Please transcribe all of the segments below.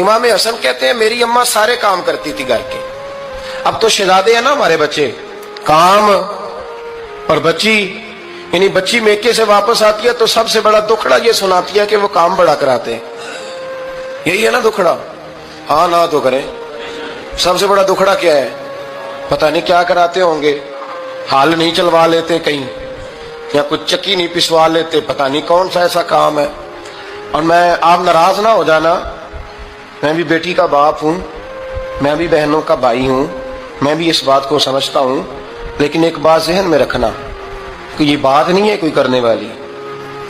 امام حسن کہتے ہیں میری اماں سارے کام کرتی تھی گھر کے. اب تو شہزادے ہیں نا ہمارے بچے, کام اور بچی, یعنی بچی میکے سے واپس آتی ہے تو سب سے بڑا دکھڑا یہ سناتی ہے کہ وہ کام بڑا کراتے ہیں. یہی ہے نا دکھڑا؟ ہاں نہ تو کریں. سب سے بڑا دکھڑا کیا ہے؟ پتہ نہیں کیا کراتے ہوں گے, ہال نہیں چلوا لیتے کہیں, یا کچھ چکی نہیں پسوا لیتے, پتہ نہیں کون سا ایسا کام ہے. اور میں, آپ ناراض نہ ہو جانا, میں بھی بیٹی کا باپ ہوں, میں بھی بہنوں کا بھائی ہوں, میں بھی اس بات کو سمجھتا ہوں, لیکن ایک بات ذہن میں رکھنا کہ یہ بات نہیں ہے کوئی کرنے والی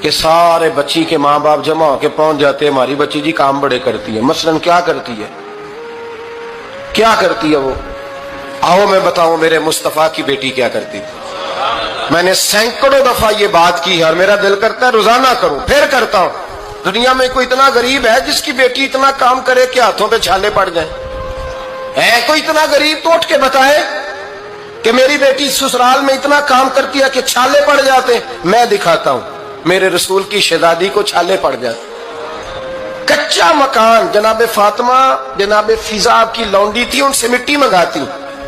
کہ سارے بچی کے ماں باپ جمع ہو کے پہنچ جاتے ہیں ہماری بچی جی کام بڑے کرتی ہے. مثلاً کیا کرتی ہے, کیا کرتی ہے وہ؟ آؤ میں بتاؤں میرے مصطفیٰ کی بیٹی کیا کرتی تھی. میں نے سینکڑوں دفعہ یہ بات کی ہے اور میرا دل کرتا ہے روزانہ کروں, پھر کرتا ہوں. دنیا میں کوئی اتنا غریب ہے جس کی بیٹی اتنا کام کرے کہ ہاتھوں پہ چھالے پڑ جائیں؟ ہے کوئی اتنا غریب تو اٹھ کے بتائے کہ میری بیٹی سسرال میں اتنا کام کرتی ہے کہ چھالے پڑ جاتے. میں دکھاتا ہوں, میرے رسول کی شہزادی کو چھالے پڑ جاتے. کچا مکان, جناب فاطمہ جناب فضا کی لونڈی تھی, ان سے مٹی منگاتی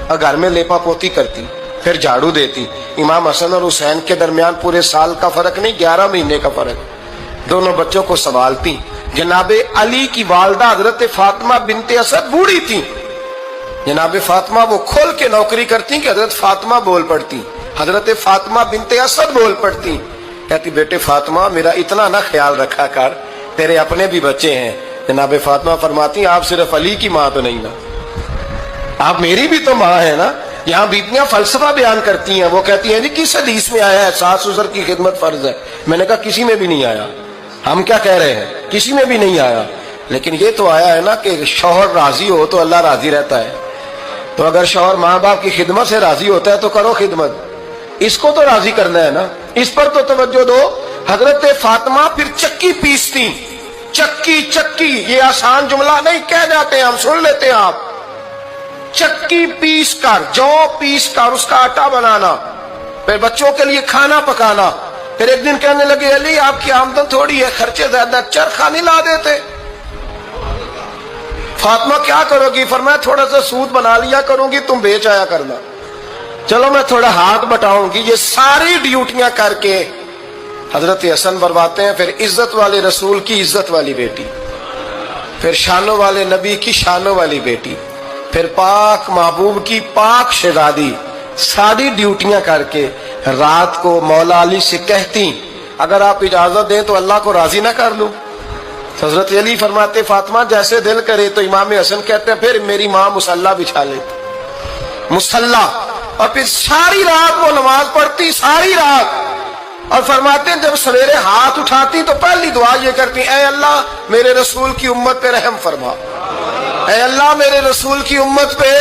اور گھر میں لیپا پوتی کرتی, پھر جھاڑو دیتی. امام حسن اور حسین کے درمیان پورے سال کا فرق نہیں, 11 مہینے کا فرق. دونوں بچوں کو سنبھالتی. جناب علی کی والدہ حضرت فاطمہ بنت اسد بوڑھی تھی. جناب فاطمہ وہ کھول کے نوکری کرتی کہ حضرت فاطمہ بول پڑتی, حضرت فاطمہ بنت اسد بول پڑتی. کہتی بیٹے فاطمہ میرا اتنا نہ خیال رکھا کر, تیرے اپنے بھی بچے ہیں. جناب فاطمہ فرماتی آپ صرف علی کی ماں تو نہیں نا, آپ میری بھی تو ماں ہے نا. یہاں بیٹیاں فلسفہ بیان کرتی ہیں, وہ کہتی ہیں جی کس حدیث میں آیا ہے ساس سسر کی خدمت فرض ہے؟ میں نے کہا کسی میں بھی نہیں آیا. ہم کیا کہہ رہے ہیں, کسی میں بھی نہیں آیا, لیکن یہ تو آیا ہے نا کہ شوہر راضی ہو تو اللہ راضی رہتا ہے. تو اگر شوہر ماں باپ کی خدمت سے راضی ہوتا ہے تو کرو خدمت, اس کو تو راضی کرنا ہے نا, اس پر تو توجہ دو. حضرت فاطمہ پھر چکی پیستی. چکی چکی یہ آسان جملہ نہیں, کہہ جاتے ہیں ہم, سن لیتے ہیں آپ. چکی پیس کر, جو پیس کر اس کا آٹا بنانا, پھر بچوں کے لیے کھانا پکانا. پھر ایک دن کہنے لگے علی آپ کی آمدن تھوڑی ہے, خرچے زیادہ, چرخا نہیں لا دیتے. فاطمہ کیا کرو گی؟ فرمایا تھوڑا سا سود بنا لیا کروں گی, تم بیچ آیا کرنا. چلو میں تھوڑا ہاتھ بٹاؤں گی. یہ ساری ڈیوٹیاں کر کے حضرت حسن برواتے ہیں. پھر عزت والے رسول کی عزت والی بیٹی, پھر شانوں والے نبی کی شانوں والی بیٹی, پھر پاک محبوب کی پاک شہزادی, ساری ڈیوٹیاں کر کے رات کو مولا علی سے کہتی اگر آپ اجازت دیں تو اللہ کو راضی نہ کر لوں. حضرت علی فرماتے فاطمہ جیسے دل کرے. تو امام حسن کہتے ہیں پھر میری ماں مصلی بچھا لیتی, مصلی, اور پھر ساری رات وہ نماز پڑھتی, ساری رات. اور فرماتے ہیں جب سویرے ہاتھ اٹھاتی تو پہلی دعا یہ کرتی اے اللہ میرے رسول کی امت پہ رحم فرما, اے اللہ میرے رسول کی امت پہ